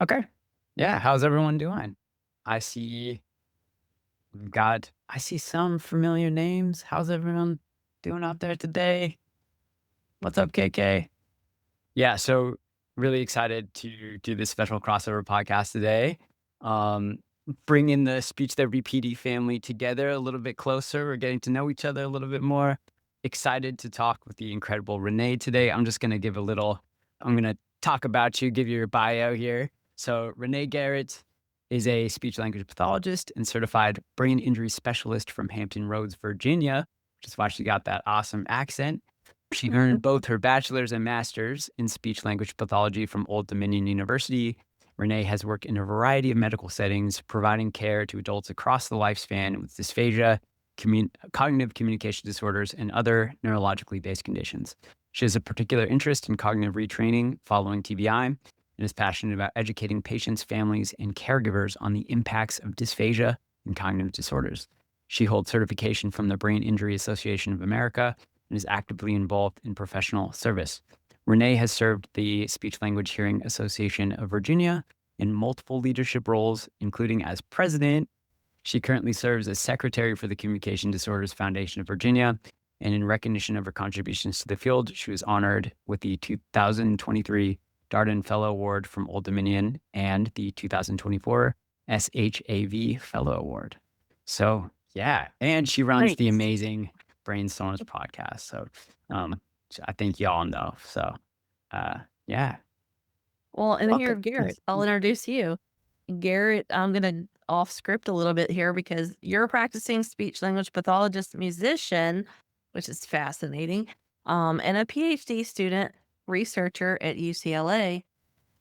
Okay. Yeah. How's everyone doing? I see I see some familiar names. How's everyone doing out there today? What's up, KK? Yeah. So really excited to do this special crossover podcast today. Um, bringing the speech therapy PD family together a little bit closer. We're getting to know each other a little bit more. Excited to talk with the incredible Renee today. I'm going to talk about you, give you your bio here. So, Renee Garrett is a speech language pathologist and certified brain injury specialist from Hampton Roads, Virginia, which is why she got that awesome accent. She earned both her bachelor's and master's in speech language pathology from Old Dominion University. Renee has worked in a variety of medical settings, providing care to adults across the lifespan with dysphagia, cognitive communication disorders, and other neurologically based conditions. She has a particular interest in cognitive retraining following TBI and is passionate about educating patients, families, and caregivers on the impacts of dysphagia and cognitive disorders. She holds certification from the Brain Injury Association of America and is actively involved in professional service. Renee has served the Speech Language Hearing Association of Virginia in multiple leadership roles, including as president. She currently serves as secretary for the Communication Disorders Foundation of Virginia. And in recognition of her contributions to the field, she was honored with the 2023 Darden Fellow Award from Old Dominion and the 2024 SHAV Fellow Award. So, yeah. And she runs the Nice. amazing Brainstorms podcast. So, I think y'all know. So, yeah. Well, and here, Welcome. Garrett, Yes. I'll introduce you. Garrett, I'm going to off script a little bit here because you're a practicing speech language pathologist musician, which is fascinating, and a PhD student researcher at UCLA.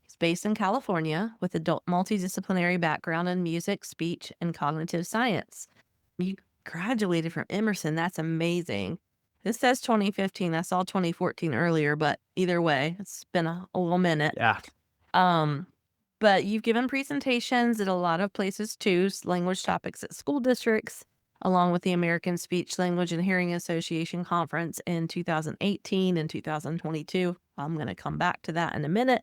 He's based in California with a multidisciplinary background in music, speech, and cognitive science. You graduated from Emerson. That's amazing. This says 2015. I saw 2014 earlier, but either way, it's been a little minute. Yeah. Um, but you've given presentations at a lot of places too, language topics at school districts, along with the American Speech, Language, and Hearing Association conference in 2018 and 2022. I'm going to come back to that in a minute.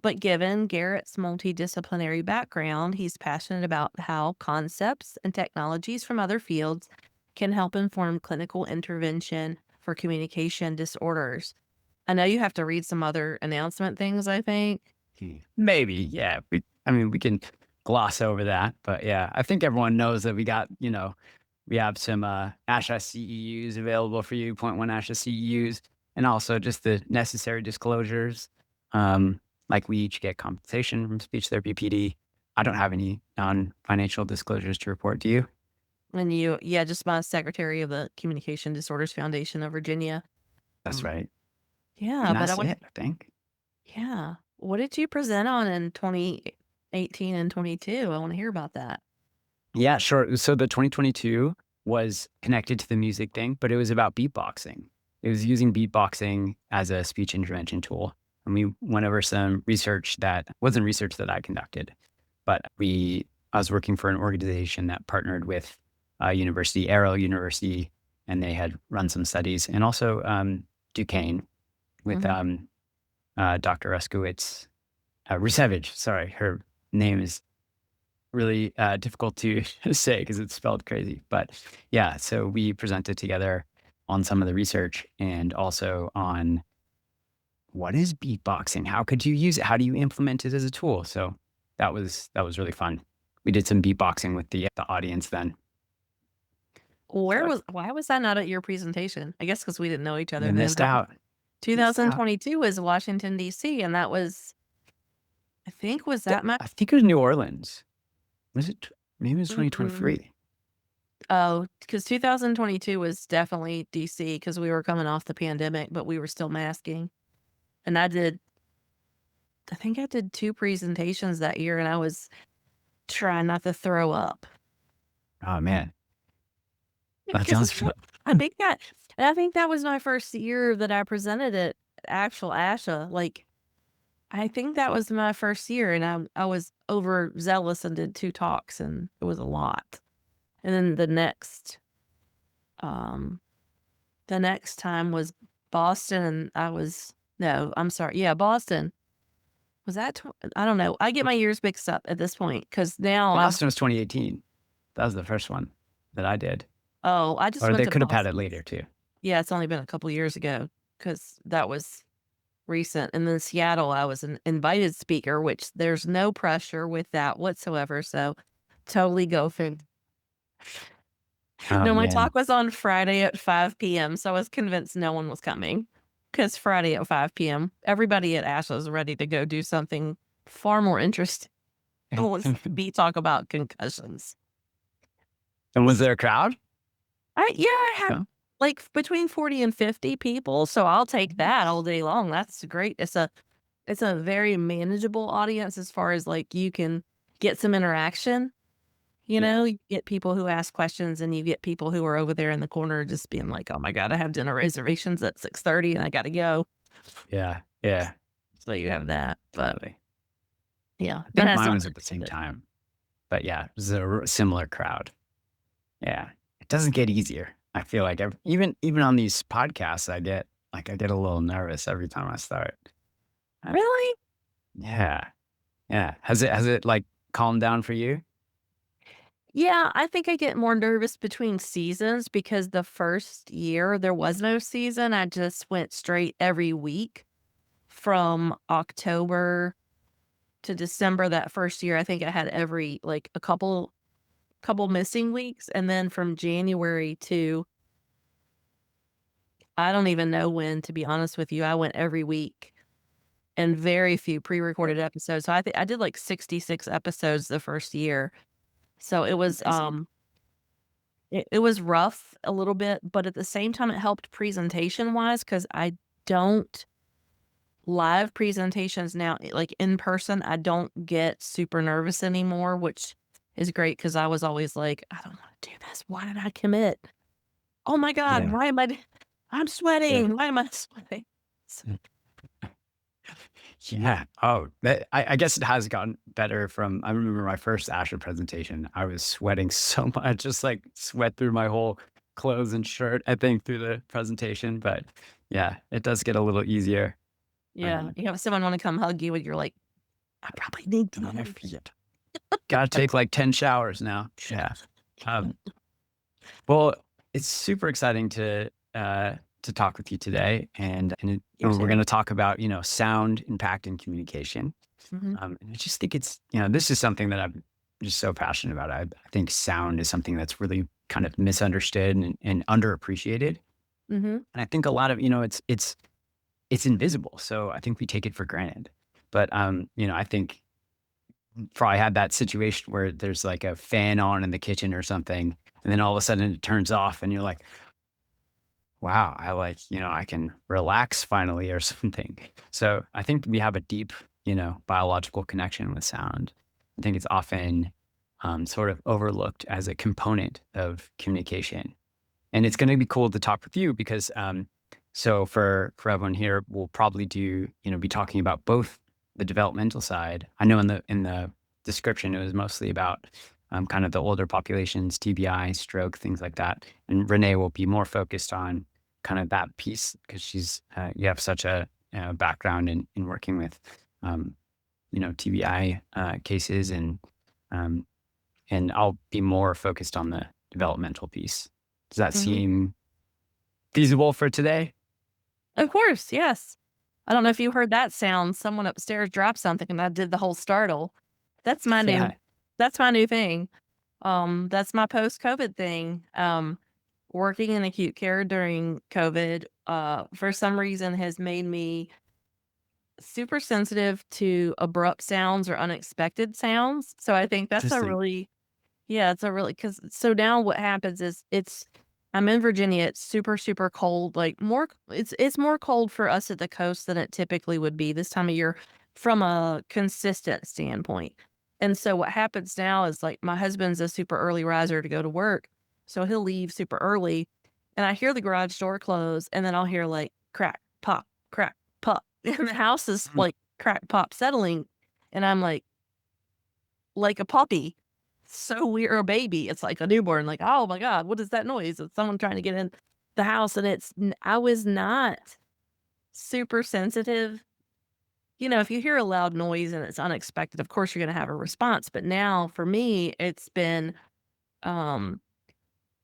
But given Garrett's multidisciplinary background, he's passionate about how concepts and technologies from other fields can help inform clinical intervention for communication disorders. I know you have to read some other announcement things, I think. Maybe. Yeah. We can gloss over that. But yeah, I think everyone knows that we have some ASHA CEUs available for you, point one ASHA CEUs, and also just the necessary disclosures. Like we each get compensation from speech therapy PD. I don't have any non-financial disclosures to report to you. And you, yeah, just my secretary of the Communication Disorders Foundation of Virginia. That's Um, right. yeah, And but I that's want, it, I think. yeah. What did you present on in 2018 and 22? I want to hear about that. Yeah, sure. So the 2022 was connected to the music thing, but it was about beatboxing. It was using beatboxing as a speech intervention tool. And we went over some research that wasn't research that I conducted, but I was working for an organization that partnered with university, Arrow University, and they had run some studies, and also Duquesne with Mhm. Dr. Ruskowitz, Rusevich. Sorry, her name is really difficult to say because it's spelled crazy. But yeah, so we presented together on some of the research and also on what is beatboxing? How could you use it? How do you implement it as a tool? So that was really fun. We did some beatboxing with the audience then. So Why was that not at your presentation? I guess because we didn't know each other you then, missed huh? out. Missed out. 2022 was Washington, DC, and that was, I think, was that my, I think it was New Orleans. Was it? Maybe it was mm, 2023. oh, because 2022 was definitely DC because we were coming off the pandemic, but we were still masking. And I think I did 2 presentations that year, and I was trying not to throw up. Oh man, that Because sounds fun. I think that was my first year that I presented at actual ASHA, like, I think that was my first year, and I was overzealous and did 2 talks, and it was a lot. And then um, the next time was Boston, and I was no, I'm sorry, yeah, Boston. Was that I don't know. I get my years mixed up at this point because now I've Boston was 2018. That was the first one that I did. oh, I just Or went they to could have had it Boston. later too. Yeah, it's only been a couple years ago because that was recent. And then Seattle, I was an invited speaker, which there's no pressure with that whatsoever. So totally go for Oh, no, my man. talk was on Friday at 5 p.m. So I was convinced no one was coming because Friday at 5 p.m., everybody at Ash was ready to go do something far more interesting. It was be talk about concussions. And was there a crowd? Yeah, I had No? like between 40 and 50 people. So I'll take that all day long. That's great. It's a very manageable audience as far as like you can get some interaction. Yeah. You get people who ask questions and you get people who are over there in the corner just being like, "Oh my god, I have dinner reservations at 6:30 and I gotta go." Yeah. Yeah. So you have that. But Totally. yeah, I that think has mine not was been at the same attended. time. But yeah, it was a similar crowd. Yeah. It doesn't get easier. I feel like even on these podcasts, I get a little nervous every time I start. Uh, Really? yeah. Yeah. Has it like calmed down for you? Yeah, I think I get more nervous between seasons because the first year there was no season. I just went straight every week from October to December that first year. I think I had every like a couple missing weeks, and then from January to I don't even know when, to be honest with you, I went every week and very few pre-recorded episodes. So I think I did like 66 episodes the first year. So Amazing. it was rough a little bit, but at the same time it helped presentation wise because I don't live presentations now, like in person, I don't get super nervous anymore, which is great because I was always like, I don't want to do this. Why did I commit? Oh my God, Yeah. why am I I'm Yeah. sweating. Why am I sweating? So, Yeah. Oh, I guess it has gotten better from I remember my first Asher presentation. I was sweating so much, just like sweat through my whole clothes and shirt, I think, through the presentation. But yeah, it does get a little easier. yeah, Um, you have someone want to come hug you and you're like, I probably need to on my leave. feet. Gotta take like 10 showers now. Yeah. Um, well, it's super exciting to talk with you today, You and we're too. going to talk about sound impact in communication. Hmm. And I just think it's this is something that I'm just so passionate about. I think sound is something that's really kind of misunderstood and underappreciated, Hmm. and I think a lot of it's invisible, so I think we take it for granted. But I think probably had that situation where there's like a fan on in the kitchen or something, and then all of a sudden it turns off, and you're like, wow, I like, I can relax finally or something. So I think we have a deep, biological connection with sound. I think it's often sort of overlooked as a component of communication. And it's going to be cool to talk with you because, so for everyone here, we'll probably be talking about both the developmental side. I know in the description it was mostly about kind of the older populations, TBI, stroke, things like that. And Renee will be more focused on kind of that piece because you have such a background in working with um, TBI cases um, and I'll be more focused on the developmental piece. Does that Hmm. seem feasible for today? Of course, yes. I don't know if you heard that sound. Someone upstairs dropped something and I did the whole startle. That's my new Yeah. that's my new thing. That's my post-COVID thing. Working in acute care during COVID, for some reason has made me super sensitive to abrupt sounds or unexpected sounds. So I think that's a Interesting. really yeah, it's a really because so now what happens is I'm in Virginia, it's super, super cold, like more it's more cold for us at the coast than it typically would be this time of year from a consistent standpoint. And so what happens now is like my husband's a super early riser to go to work. So he'll leave super early and I hear the garage door close and then I'll hear like crack, pop, crack, pop. And the house is Mm. like crack, pop settling. And I'm like a puppy. So we're a baby. It's like a newborn, like, "Oh my god, what is that noise?" It's someone trying to get in the house, and I was not super sensitive if you hear a loud noise and it's unexpected, of course you're going to have a response. But now for me, it's been um,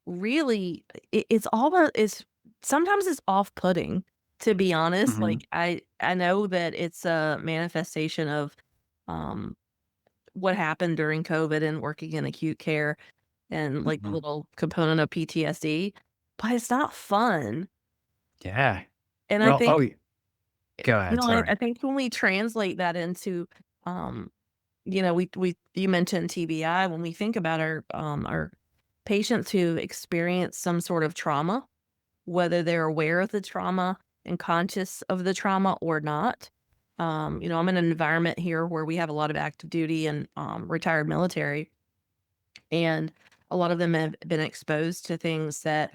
really, it's all about, it's sometimes it's off putting, to be honest. Hmm. Like I know that it's a manifestation of um, what happened during COVID and working in acute care and like the Hmm. little component of PTSD, but it's not fun. Yeah. And I Well, think, oh, go ahead. I Sorry. think when we translate that into, um, you mentioned TBI. When we think about our patients who experience some sort of trauma, whether they're aware of the trauma and conscious of the trauma or not. I'm in an environment here where we have a lot of active duty and retired military, and a lot of them have been exposed to things that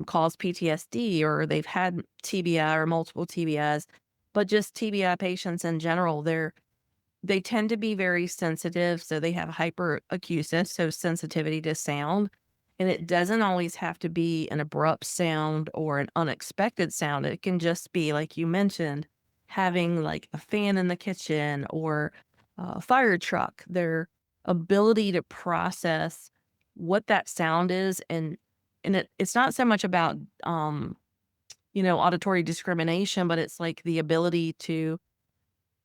cause PTSD, or they've had TBI or multiple TBIs. But just TBI patients in general, they tend to be very sensitive, so they have hyperacusis, so sensitivity to sound. And it doesn't always have to be an abrupt sound or an unexpected sound. It can just be, like you mentioned, having like a fan in the kitchen or a fire truck. Their ability to process what that sound is, and it's not so much about auditory discrimination, but it's like the ability to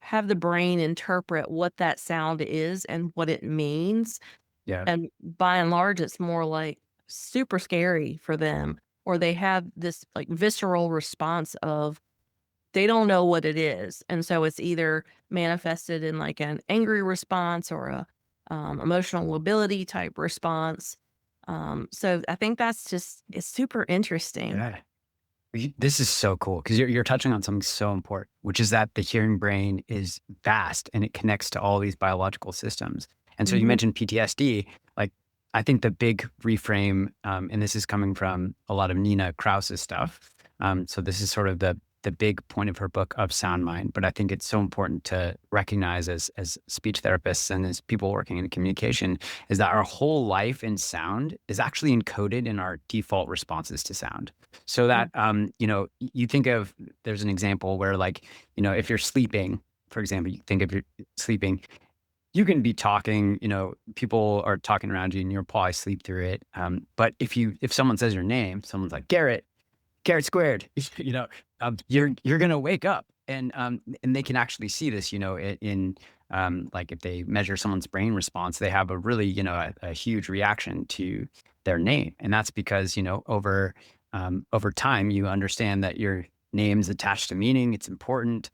have the brain interpret what that sound is and what it means, Yeah. and by and large, it's more like super scary for them, or they have this, like, visceral response of they don't know what it is, and so it's either manifested in, like, an angry response or a, emotional lability type response, so I think that's just it's super interesting. Yeah. This is so cool because you're touching on something so important, which is that the hearing brain is vast and it connects to all these biological systems. And so you Mhm. mentioned PTSD. Like, I think the big reframe, and this is coming from a lot of Nina Krause's stuff. So this is sort of the big point of her book of Sound Mind. But I think it's so important to recognize as speech therapists and as people working in communication is that our whole life in sound is actually encoded in our default responses to sound. So that, Mm. you think of, there's an example where, like, if you're sleeping, for example, you think if you're sleeping, you can be talking, people are talking around you and you'll probably sleep through it. But if someone says your name, someone's like, Garrett, Garrett squared, you're going to wake up, and they can actually see this, like, if they measure someone's brain response, they have a really, a huge reaction to their name. And that's because, over time, you understand that your name's attached to meaning. It's important.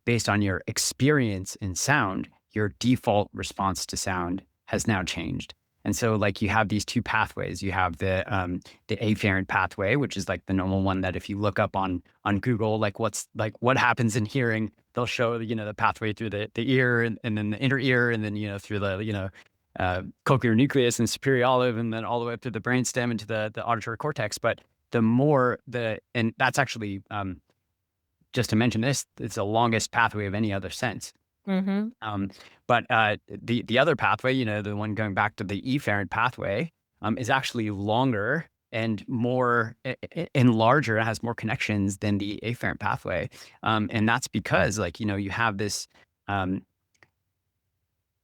Based on your experience in sound, your default response to sound has now changed. And so, like, you have these two pathways. You have the afferent pathway, which is like the normal one that if you look up on Google, like what happens in hearing, they'll show the pathway through the ear, and then the inner ear, and then through the cochlear nucleus and superior olive, and then all the way up to the brainstem and to the auditory cortex. But and that's actually, just to mention this, it's the longest pathway of any other sense. Mhm. Um, but the other pathway, the one going back to the efferent pathway, is actually longer and more and larger. It has more connections than the afferent pathway, and that's because, like, you have this, um,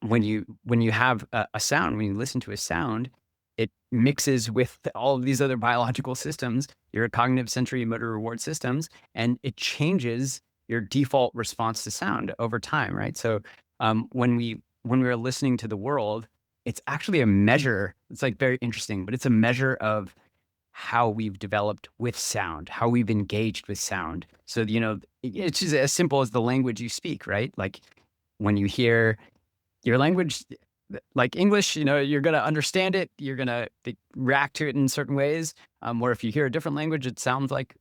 when you have a sound, when you listen to a sound, it mixes with all of these other biological systems, your cognitive sensory motor reward systems, and it changes your default response to sound over time, right? So, when we are listening to the world, it's actually a measure. It's, like, very interesting, but it's a measure of how we've developed with sound, how we've engaged with sound. So, it's just as simple as the language you speak, right? Like, when you hear your language, like English, you're going to understand it. You're going to react to it in certain ways. Or if you hear a different language, it sounds like,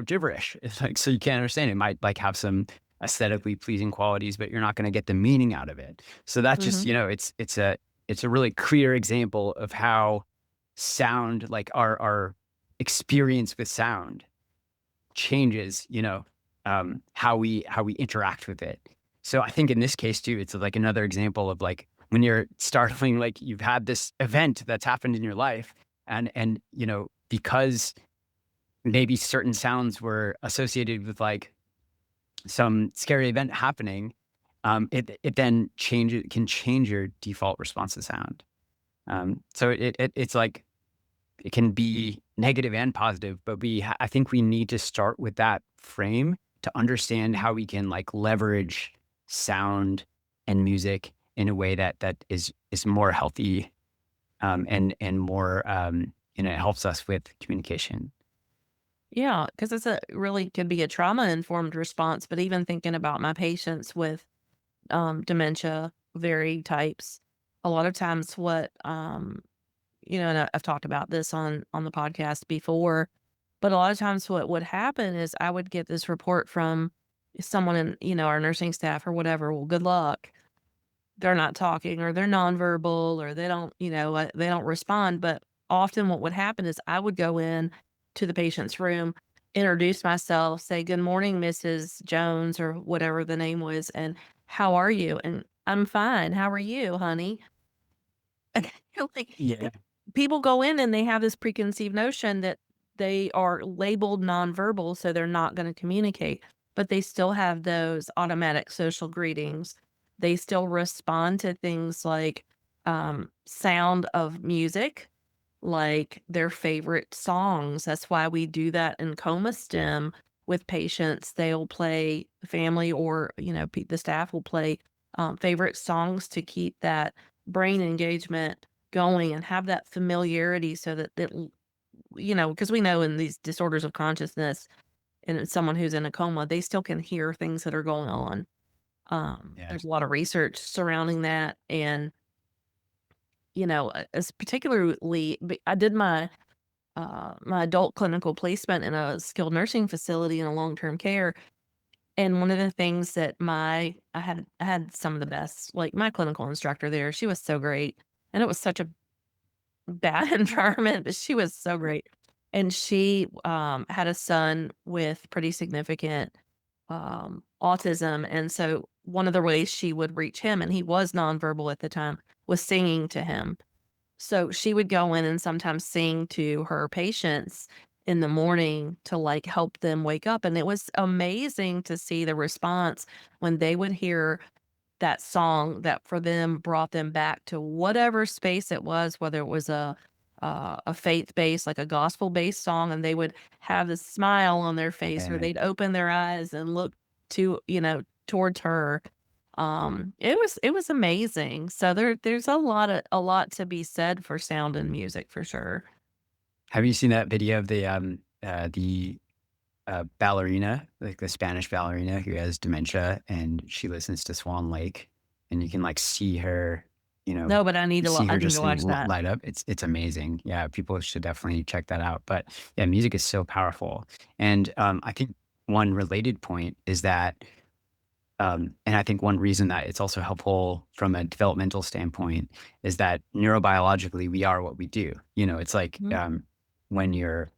gibberish. It's like, so you can't understand it. It might, like, have some aesthetically pleasing qualities, but you're not going to get the meaning out of it. So that's just, Mhm. it's a really clear example of how sound, like our experience with sound changes, how we interact with it. So I think in this case too, it's like another example of, like, when you're startling, like, you've had this event that's happened in your life, and because maybe certain sounds were associated with, like, some scary event happening, it then can change your default response to sound. So it's like it can be negative and positive, but I think we need to start with that frame to understand how we can like leverage sound and music in a way that is more healthy, and more, it helps us with communication. Yeah, because it's a really could be a trauma-informed response, but even thinking about my patients with, dementia, very types, a lot of times what, and I've talked about this on the podcast before, but a lot of times what would happen is I would get this report from someone in, our nursing staff or whatever, "Well, good luck. They're not talking or they're nonverbal or they don't, they don't respond." But often what would happen is I would go in to the patient's room, introduce myself, say, "Good morning, Mrs. Jones," or whatever the name was, and, "How are you?" And, "I'm fine. How are you, honey?" Like, Yeah. people go in and they have this preconceived notion that they are labeled nonverbal, so they're not gonna communicate, but they still have those automatic social greetings. They still respond to things like, sound of music, like their favorite songs. That's why we do that in coma stem with patients. They'll play family or, the staff will play, favorite songs to keep that brain engagement going and have that familiarity so that because we know in these disorders of consciousness and it's someone who's in a coma, they still can hear things that are going on. Yeah. There's a lot of research surrounding that. And, as particularly, I did my adult clinical placement in a skilled nursing facility in a long-term care. And one of the things that I had some of the best, like my clinical instructor there, she was so great. And it was such a bad environment, but she was so great. And she, had a son with pretty significant, autism, and so one of the ways she would reach him, and he was nonverbal at the time, was singing to him. So she would go in and sometimes sing to her patients in the morning to, like, help them wake up, and it was amazing to see the response when they would hear that song that for them brought them back to whatever space it was, whether it was a faith-based, like a gospel-based song, and they would have this smile on their face, or Yeah. they'd open their eyes and look towards her. It was amazing. So there's a lot to be said for sound and music for sure. Have you seen that video of the ballerina, like the Spanish ballerina who has dementia and she listens to Swan Lake, and you can like see her, you know, No, but I need to just watch that. light up. It's amazing. Yeah, people should definitely check that out. But yeah, music is so powerful, and I think one related point is that, and I think one reason that it's also helpful from a developmental standpoint is that neurobiologically we are what we do. It's like, Mhm, when you're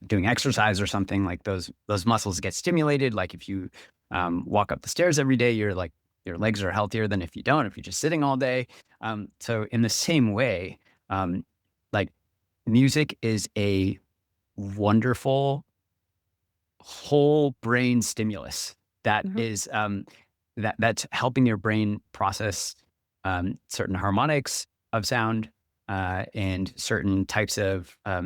doing exercise or something, like those muscles get stimulated. Like if you walk up the stairs every day, your legs are healthier than if you don't, if you're just sitting all day. So in the same way, um, like music is a wonderful whole brain stimulus that mhm, is, that's helping your brain process certain harmonics of sound, and certain types of uh,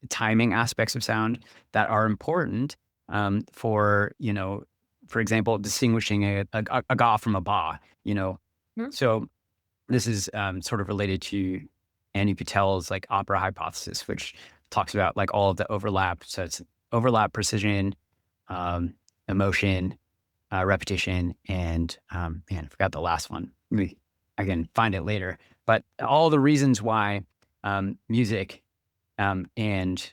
timing aspects of sound that are important, for example, distinguishing a ga from a ba. mhm, So this is sort of related to Annie Patel's like opera hypothesis, which talks about like all of the overlap. So it's overlap, precision, um, emotion, repetition, and man, I forgot the last one. Maybe I can find it later. But all the reasons why music, and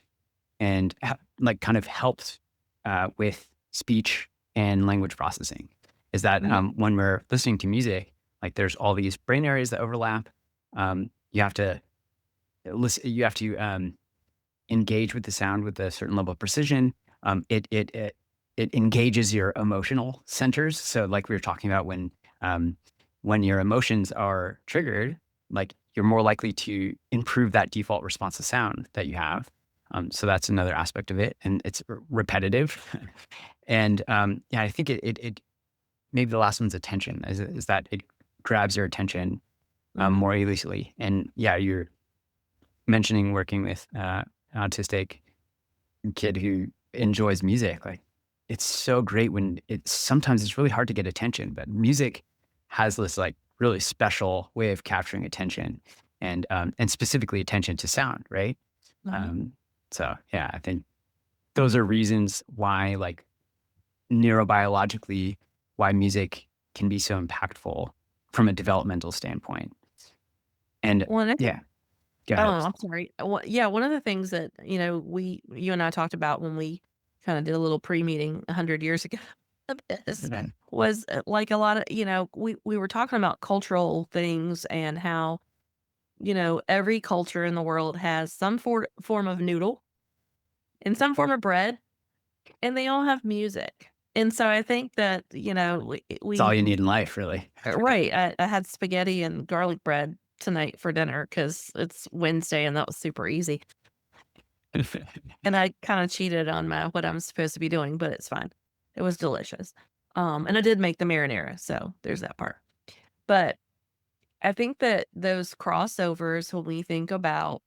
like kind of helps with speech and language processing is that, mhm, when we're listening to music, like there's all these brain areas that overlap. You have to listen. You have to engage with the sound with a certain level of precision. It engages your emotional centers. So, like we were talking about, when your emotions are triggered, like you're more likely to improve that default response to sound that you have. So that's another aspect of it, and it's repetitive. And yeah, I think it maybe the last one's attention is that it grabs your attention Mhm. more easily. And yeah, you're mentioning working with an autistic kid who enjoys music. Like it's so great when sometimes it's really hard to get attention, but music has this like really special way of capturing attention and specifically attention to sound, right? Uh-huh. Um, so yeah, I think those are reasons why like neurobiologically why music can be so impactful from a developmental standpoint. And Well, and I think yeah, go oh, ahead. I'm sorry. Yeah, one of the things that, you and I talked about when we kinda did a little pre-meeting 100 years ago of this Okay. was, like, a lot of we were talking about cultural things and how, every culture in the world has some form of noodle and some form of bread, and they all have music. And so I think that, It's all we you need in life, really. right, I had spaghetti and garlic bread tonight for dinner because it's Wednesday, and that was super easy. And I kinda cheated on my what I'm supposed to be doing, but it's fine. It was delicious. And I did make the marinara, so there's that part. But I think that those crossovers when we think about,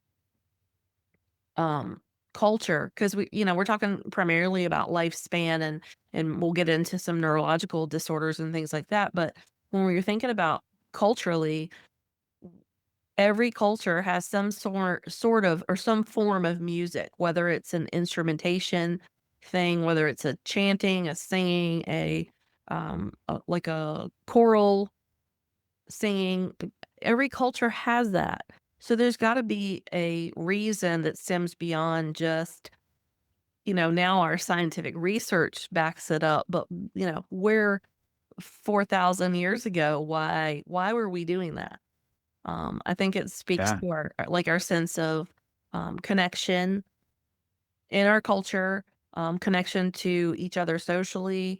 um, culture, because we're talking primarily about lifespan and we'll get into some neurological disorders and things like that, but when we're thinking about culturally, every culture has some sort of or some form of music, whether it's an instrumentation thing, whether it's a chanting, a singing, like a choral singing. Every culture has that. So there's got to be a reason that stems beyond just, now our scientific research backs it up, but where 4,000 years ago, why were we doing that? I think it speaks Yeah. to our sense of, connection in our culture, connection to each other socially,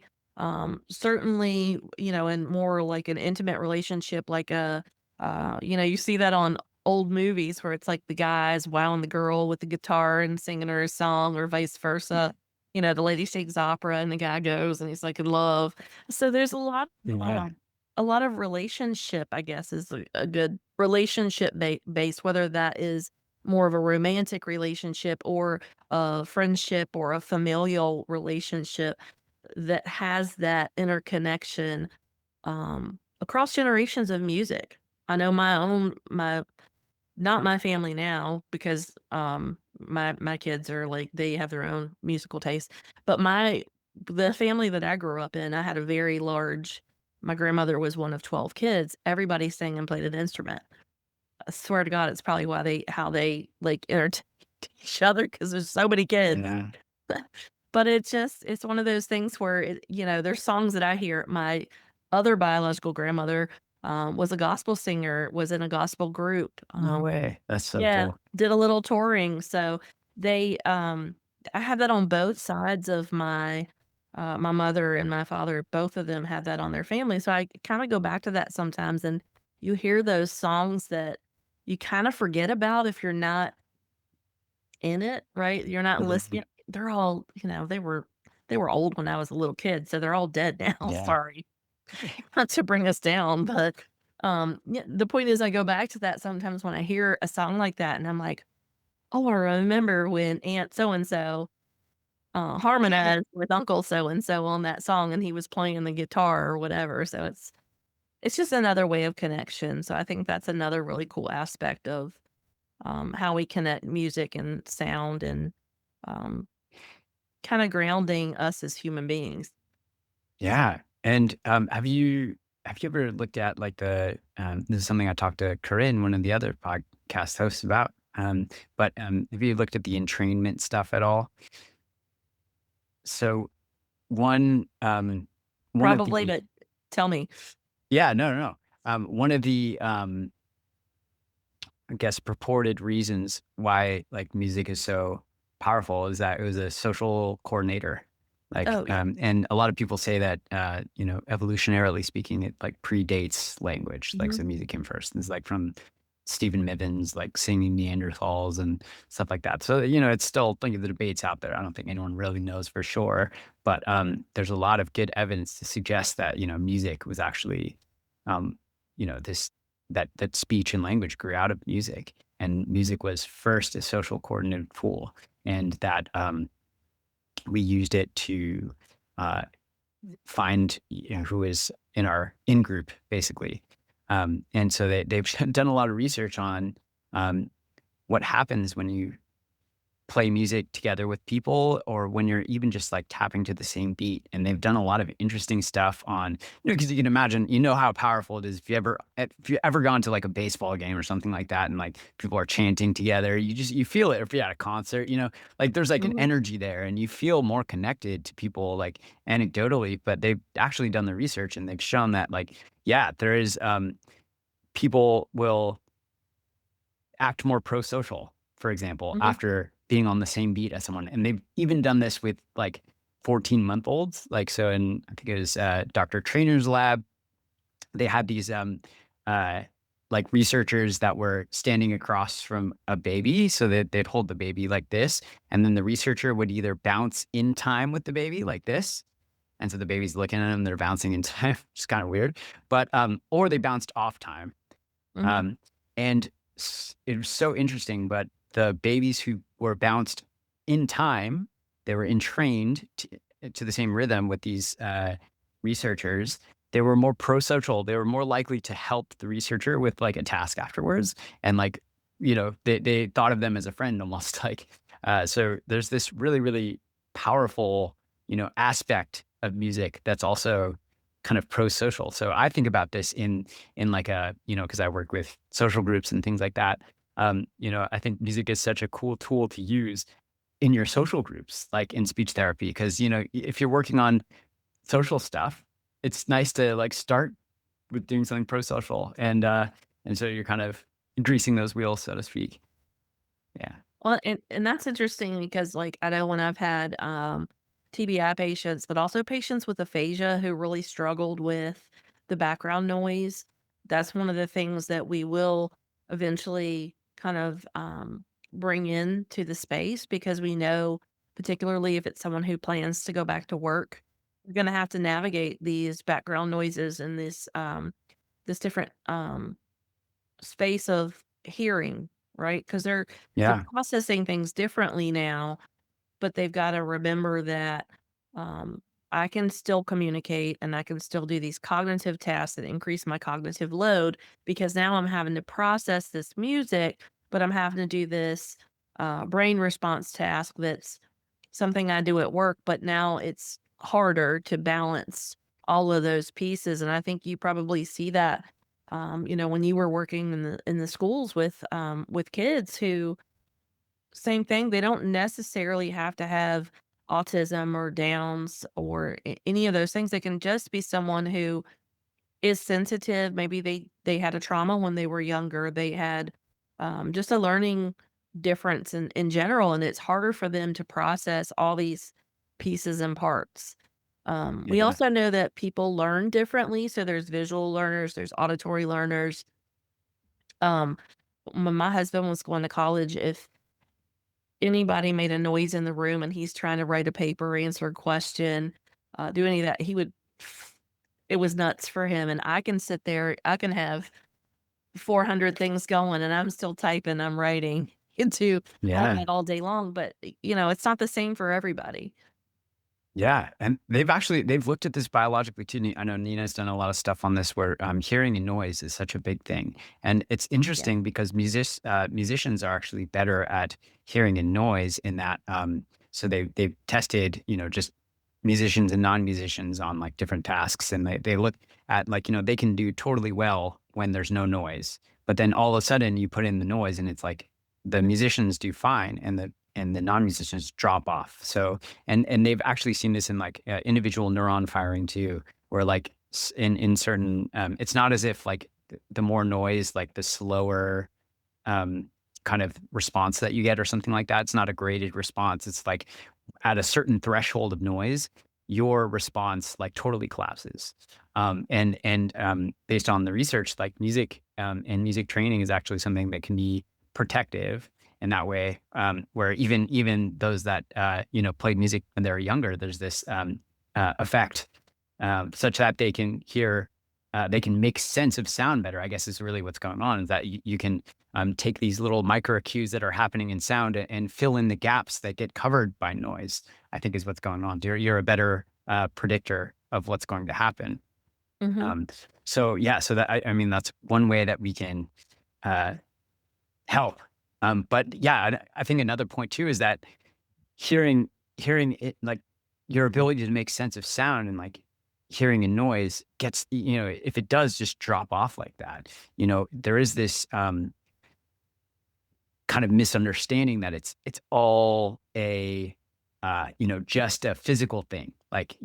certainly, in more like an intimate relationship, like you see that on old movies where it's like the guy's wowing the girl with the guitar and singing her a song or vice versa. The lady sings opera and the guy goes and he's like in love. So there's Yeah. a lot of relationship, I guess, is a good relationship base, whether that is more of a romantic relationship or a friendship or a familial relationship that has that interconnection across generations of music. I know my not my family now because my kids are like they have their own musical taste, but the family that I grew up in, I had a very large. My grandmother was one of 12 kids. Everybody sang and played an instrument. I swear to God, it's probably how they, like, entertain each other because there's so many kids. Yeah. But it's one of those things where there's songs that I hear. My other biological grandmother, was a gospel singer, was in a gospel group, No way. That's so yeah, cool. did a little touring, so they, I have that on both sides of my mother and my father, both of them have that on their family, so I kinda go back to that sometimes, and you hear those songs that you kinda forget about if you're not in it, right? You're not Mhm. listening. They're all, they were old when I was a little kid, so they're all dead now, Yeah. sorry. Not to bring us down, but, yeah, the point is I go back to that sometimes when I hear a song like that, and I'm like, "Oh, I remember when Aunt so and so, harmonized with Uncle so and so on that song, and he was playing the guitar or whatever." So it's just another way of connection. So I think that's another really cool aspect of, how we connect music and sound and, um, kinda grounding us as human beings. Yeah. And have you ever looked at like this is something I talked to Corinne, one of the other podcast hosts about. But have you looked at the entrainment stuff at all? So one of Probably, the but tell me. yeah, no, no, no. One of the I guess purported reasons why like music is so powerful is that it was a social coordinator. Like, Oh, yeah. and a lot of people say that, evolutionarily speaking, it like predates language. Like, Mhm. so music came first. It's like from Stephen Mivens, like singing Neanderthals and stuff like that. So, it's still, think of the debates out there. I don't think anyone really knows for sure, but there's a lot of good evidence to suggest that, music was actually, this, that speech and language grew out of music, and music was first a social coordinated tool, and that we used it to uh, find who is in our in group, basically. And so they've done a lot of research on what happens when you play music together with people, or when you're even just like tapping to the same beat. And they've done a lot of interesting stuff on, because you can imagine, how powerful it is if you ever gone to like a baseball game or something like that, and like people are chanting together, you feel it. If you're at a concert, like there's like an Mhm. energy there, and you feel more connected to people, like anecdotally. But they've actually done the research, and they've shown that, like, yeah, there is people will act more pro-social, for example, Mhm. after being on the same beat as someone. And they've even done this with like 14-month-olds. Like, so in, I think it was Dr. Trainer's lab, they had these uh, like researchers that were standing across from a baby. So that they'd hold the baby like this. And then the researcher would either bounce in time with the baby like this. And so the baby's looking at them, they're bouncing in time, which is kind of weird. But, or they bounced off time. Mhm. Um, and it was so interesting, but the babies who were bounced in time, they were entrained to the same rhythm with these researchers. They were more pro-social. They were more likely to help the researcher with like a task afterwards. And like, they thought of them as a friend almost like, so there's this really, really powerful, aspect of music that's also kind of pro-social. So I think about this in like a, because I work with social groups and things like that. I think music is such a cool tool to use in your social groups, like in speech therapy, because, if you're working on social stuff, it's nice to like start with doing something pro-social. And so you're kind of greasing those wheels, so to speak. Yeah. Well, and that's interesting because, like, I know when I've had, TBI patients, but also patients with aphasia who really struggled with the background noise, that's one of the things that we will eventually kind of, bring into the space because we know, particularly if it's someone who plans to go back to work, you're gonna have to navigate these background noises and this different, space of hearing, right? Because they're Yeah. processing things differently now, but they've gotta remember that, um, I can still communicate and I can still do these cognitive tasks that increase my cognitive load because now I'm having to process this music, but I'm having to do this, brain response task that's something I do at work, but now it's harder to balance all of those pieces, and I think you probably see that, when you were working in the schools with kids who same thing, they don't necessarily have to have autism or Downs or any of those things. They can just be someone who is sensitive. Maybe they had a trauma when they were younger. They had just a learning difference in general, and it's harder for them to process all these pieces and parts. We Yeah. also know that people learn differently. So there's visual learners, there's auditory learners. Um, when my husband was going to college, if anybody made a noise in the room and he's trying to write a paper, answer a question, do any of that, he would it was nuts for him, and I can sit there, I can have 400 things going, and I'm still typing, I'm writing into all Yeah. that all day long, but, it's not the same for everybody. Yeah, and they've looked at this biologically too. I know Nina's done a lot of stuff on this where hearing and noise is such a big thing, and it's Yeah. interesting because musicians are actually better at hearing and noise in that. So they've tested, just musicians and non-musicians on like different tasks, and they look at, like, they can do totally well when there's no noise, but then all of a sudden you put in the noise and it's like the musicians do fine and the non-musicians drop off. So and they've actually seen this in like individual neuron firing too, where like in certain, it's not as if like the more noise, like the slower um, kind of response that you get or something like that. It's not a graded response. It's like at a certain threshold of noise, your response like totally collapses. Based on the research, like music and music training is actually something that can be protective in that way, where even those that played music when they were younger, there's this effect such that they can hear, they can make sense of sound better. I guess is really what's going on, is that you can take these little micro cues that are happening in sound and fill in the gaps that get covered by noise. I think is what's going on. You're a better predictor of what's going to happen. Mhm. So yeah, so that I mean that's one way that we can uh, help. But yeah, I think another point too is that hearing hearing it, like, your ability to make sense of sound and, like, hearing a noise gets, if it does just drop off like that, there is this, kind of misunderstanding that it's all just a physical thing. Like,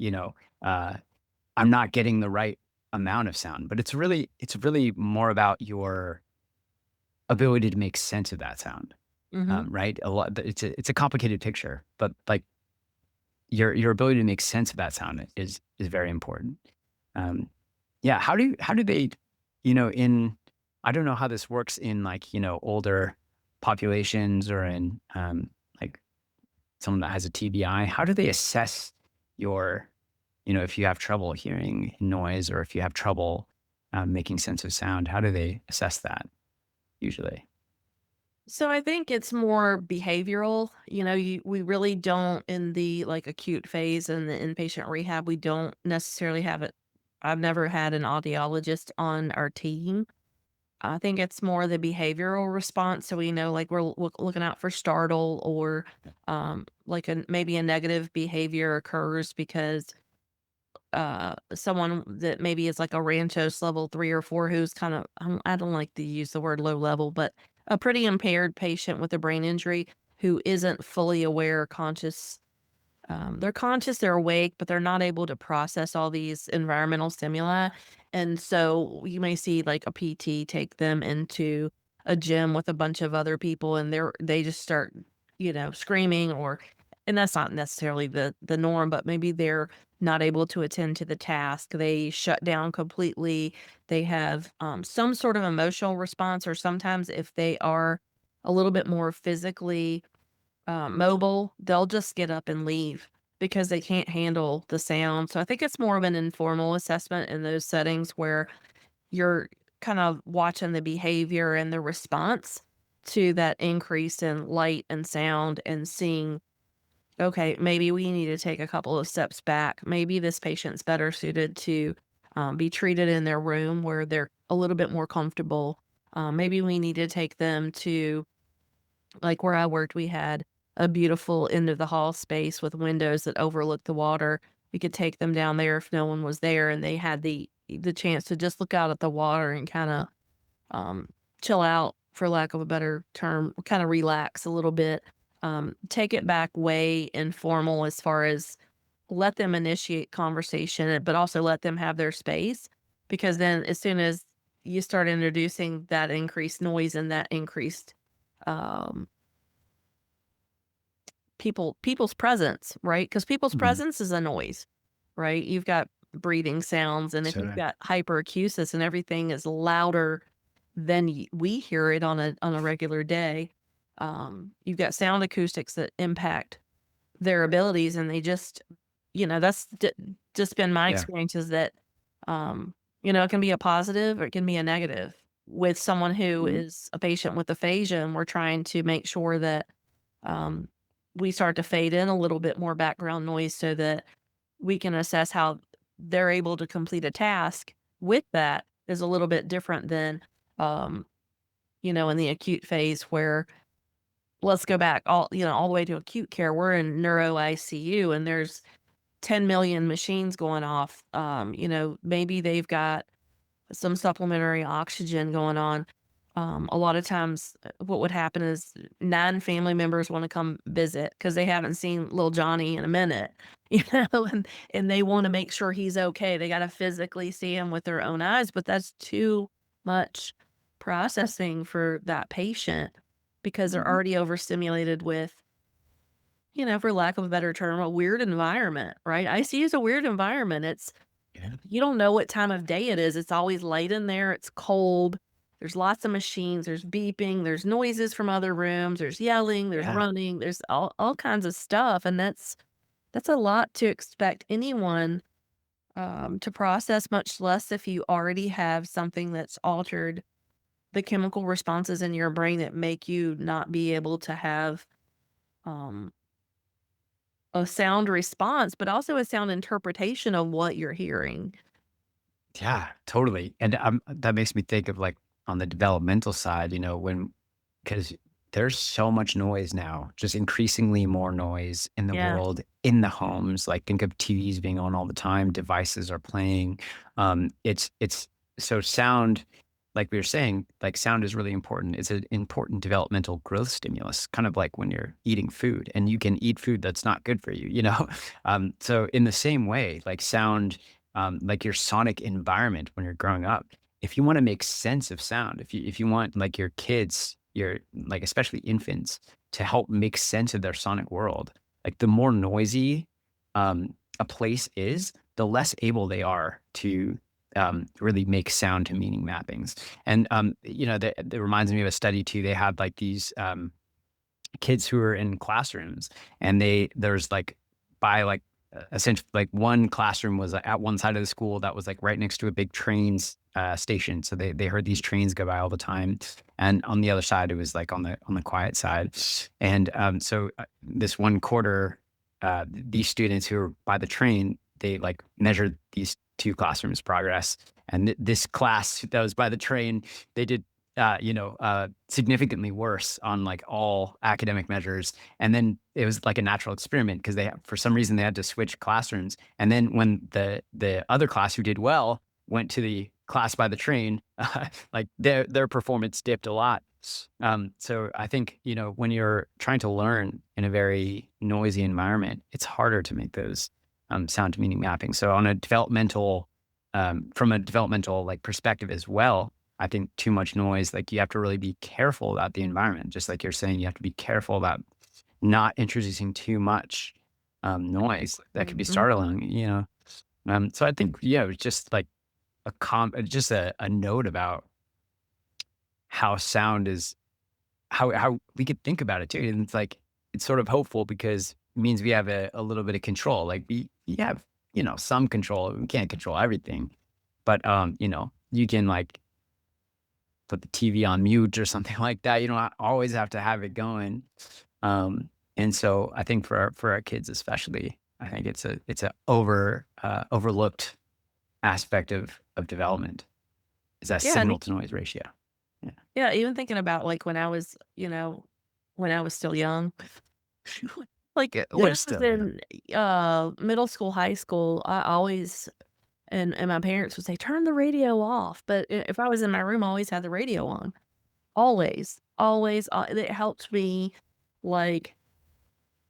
I'm not getting the right amount of sound, but it's really more about your ability to make sense of that sound, Mhm. right? It's a complicated picture, but, like, your ability to make sense of that sound is very important. Um, yeah, how do they, in I don't know how this works in, like, older populations or in like someone that has a TBI. How do they assess your, if you have trouble hearing noise or if you have trouble making sense of sound? How do they assess that usually? So I think it's more behavioral. We really don't in the like acute phase and the inpatient rehab, we don't necessarily have it. I've never had an audiologist on our team. I think it's more the behavioral response. So we know like we're looking out for startle or like maybe a negative behavior occurs because someone that maybe is like a Ranchos level 3 or 4 who's kind of I don't like to use the word low level, but a pretty impaired patient with a brain injury who isn't fully aware or conscious. They're conscious, they're awake, but they're not able to process all these environmental stimuli. And so you may see like a PT take them into a gym with a bunch of other people and they just start, screaming or and that's not necessarily the norm, but maybe they're not able to attend to the task. They shut down completely. They have some sort of emotional response, or sometimes if they are a little bit more physically mobile, they'll just get up and leave because they can't handle the sound. So I think it's more of an informal assessment in those settings where you're kind of watching the behavior and the response to that increase in light and sound and seeing, okay, maybe we need to take a couple of steps back. Maybe this patient's better suited to be treated in their room where they're a little bit more comfortable. Maybe we need to take them to like where I worked, we had a beautiful end of the hall space with windows that overlooked the water. We could take them down there if no one was there and they had the chance to just look out at the water and kinda, um, chill out, for lack of a better term, kinda relax a little bit. Take it back way informal as far as let them initiate conversation, but also let them have their space, because then as soon as you start introducing that increased noise and that increased, um people's presence, right? Because people's Mhm. presence is a noise, right? You've got breathing sounds, and if you've Sure. got hyperacusis and everything is louder than we hear it on a regular day, you've got sound acoustics that impact their abilities, and they just, that's just been my Yeah. experience is that, it can be a positive or it can be a negative with someone who Mhm. is a patient with aphasia, and we're trying to make sure that um, we start to fade in a little bit more background noise so that we can assess how they're able to complete a task with that is a little bit different than, um, in the acute phase where let's go back all the way to acute care. We're in neuro ICU and there's 10 million machines going off. Maybe they've got some supplementary oxygen going on. A lot of times, what would happen is 9 family members wanna come visit because they haven't seen little Johnny in a minute, and they wanna make sure he's okay. They gotta physically see him with their own eyes, but that's too much processing for that patient because they're Mhm. already overstimulated with, for lack of a better term, a weird environment, right? ICU is a weird environment. Yeah. You don't know what time of day it is. It's always late in there. It's cold. There's lots of machines. There's beeping. There's noises from other rooms. There's yelling. There's Yeah. running. There's all kinds of stuff, and that's a lot to expect anyone to process. Much less if you already have something that's altered the chemical responses in your brain that make you not be able to have um, a sound response, but also a sound interpretation of what you're hearing. Yeah, totally. And that makes me think of like on the developmental side, because there's so much noise now, just increasingly more noise in the Yeah. world, in the homes. Like think of TVs being on all the time, devices are playing. It's so sound, like we were saying, like sound is really important. It's an important developmental growth stimulus, kind of like when you're eating food and you can eat food that's not good for you, you know? So in the same way, like sound like your sonic environment when you're growing up. If you want to make sense of sound, if you want like your kids, your like especially infants, to help make sense of their sonic world, like the more noisy a place is, the less able they are to really make sound to meaning mappings. And that reminds me of a study too. They had like these kids who were in classrooms and there's like by like essentially like one classroom was at one side of the school that was like right next to a big trains station, so they heard these trains go by all the time, and on the other side it was like on the quiet side. And this one quarter, these students who were by the train, they like measured these two classrooms progress, and this class that was by the train, they did significantly worse on like all academic measures. And then it was like a natural experiment because for some reason, they had to switch classrooms. And then when the other class who did well went to the class by the train, like their performance dipped a lot. So I think, when you're trying to learn in a very noisy environment, it's harder to make those sound to meaning mapping. So from a developmental like perspective as well, I think too much noise, like you have to really be careful about the environment. Just like you're saying, you have to be careful about not introducing too much noise that could be Mhm. startling, So I think, yeah, it's just like just a note about how sound is, how we could think about it too. And it's like, it's sort of hopeful because it means we have a little bit of control. Like we have, some control. We can't control everything, but, you can like put the TV on mute or something like that. You don't always have to have it going. And so I think for our kids especially, I think it's a overlooked aspect of development is that Yeah, and signal to noise ratio. Yeah. yeah, even thinking about, like, when I was still young, like, when We're I was still young. in, middle school, high school, I always and my parents would say, "Turn the radio off," but I if I was in my room, I always had the radio on. Always, always, it helped me, like,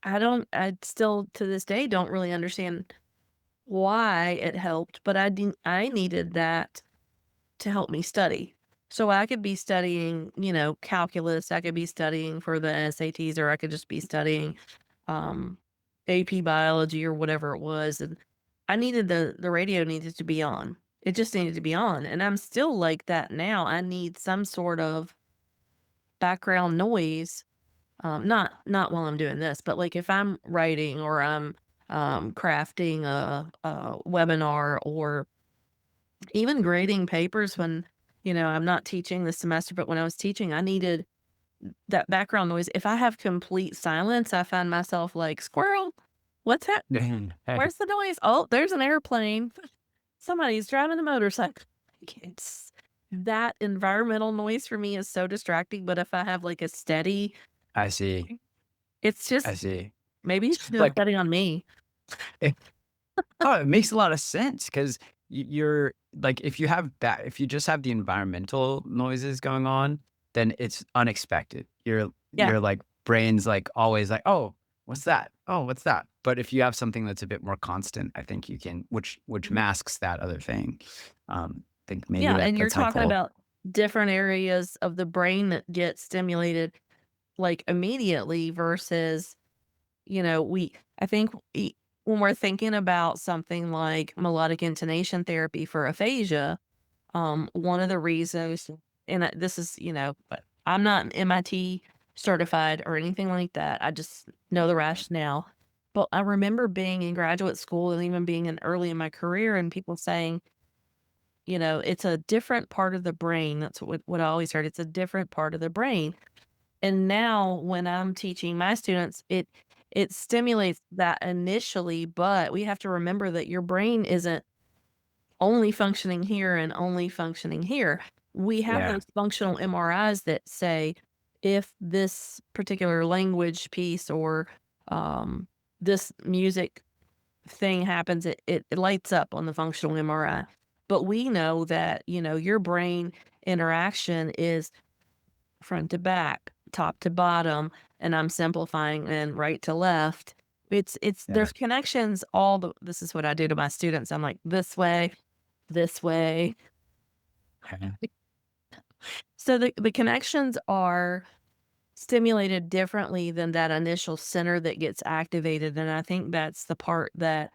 I still, to this day, don't really understand why it helped, but I needed that to help me study. So I could be studying, calculus, I could be studying for the SATs, or I could just be studying um AP biology or whatever it was. And I needed the radio needed to be on. It just needed to be on. And I'm still like that now. I need some sort of background noise. Not while I'm doing this, but like if I'm writing or I'm crafting a webinar or even grading papers when, I'm not teaching this semester, but when I was teaching, I needed that background noise. If I have complete silence, I find myself like, "Squirrel, what's that? Where's the noise? Oh, there's an airplane. Somebody's driving a motorcycle." Like, it's that environmental noise for me is so distracting, but if I have like a steady, I see. it's I just see. maybe it's just Like, setting on me. oh, it makes a lot of sense because you're like, if you just have the environmental noises going on, then it's unexpected. Yeah. Your like brain's like always like, oh, what's that? Oh, what's that? But if you have something that's a bit more constant, I think you can, which masks that other thing. I think maybe Yeah, and you're that's talking helpful. about different areas of the brain that get stimulated, like, immediately versus, we I think when we're thinking about something like melodic intonation therapy for aphasia, one of the reasons, and this is, but I'm not MIT certified or anything like that. I just know the rationale. But I remember being in graduate school and even being in early in my career and people saying, it's a different part of the brain. That's what I always heard. It's a different part of the brain. And now when I'm teaching my students, it stimulates that initially, but we have to remember that your brain isn't only functioning here and only functioning here. We have Yeah. those functional MRIs that say if this particular language piece or this music thing happens, it lights up on the functional MRI. But we know that, your brain interaction is front to back, top to bottom, and I'm simplifying and right to left. It's Yeah. there's connections this is what I do to my students. I'm like this way. Okay. So the connections are stimulated differently than that initial center that gets activated. And I think that's the part that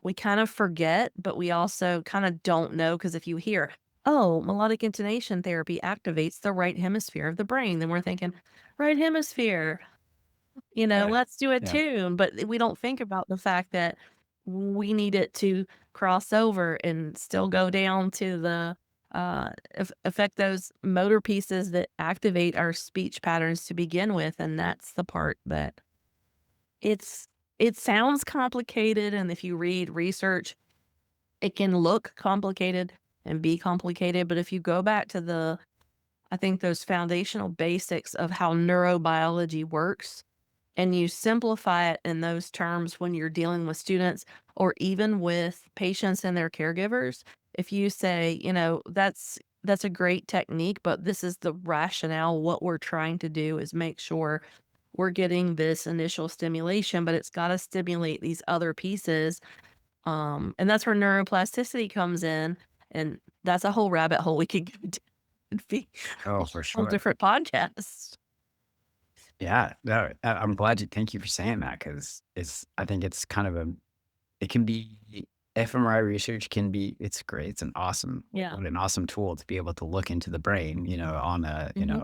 we kind of forget, but we also kind of don't know because if you hear, oh, melodic intonation therapy activates the right hemisphere of the brain, then we're thinking, right hemisphere, Yeah. let's do a Yeah. tune. But we don't think about the fact that we need it to cross over and still go down to the affect those motor pieces that activate our speech patterns to begin with. And that's the part that it's it sounds complicated, and if you read research, it can look complicated and be complicated, but if you go back to I think those foundational basics of how neurobiology works, and you simplify it in those terms when you're dealing with students or even with patients and their caregivers, if you say, that's a great technique, but this is the rationale. What we're trying to do is make sure we're getting this initial stimulation, but it's got to stimulate these other pieces. And that's where neuroplasticity comes in. And that's a whole rabbit hole we could go down. It'd be a Oh, for whole sure. different podcast. Yeah. No, I'm glad you, thank you for saying that because I think it's kind of it can be, fMRI research can be, it's great. It's Yeah. what an awesome tool to be able to look into the brain, on a, Hmm.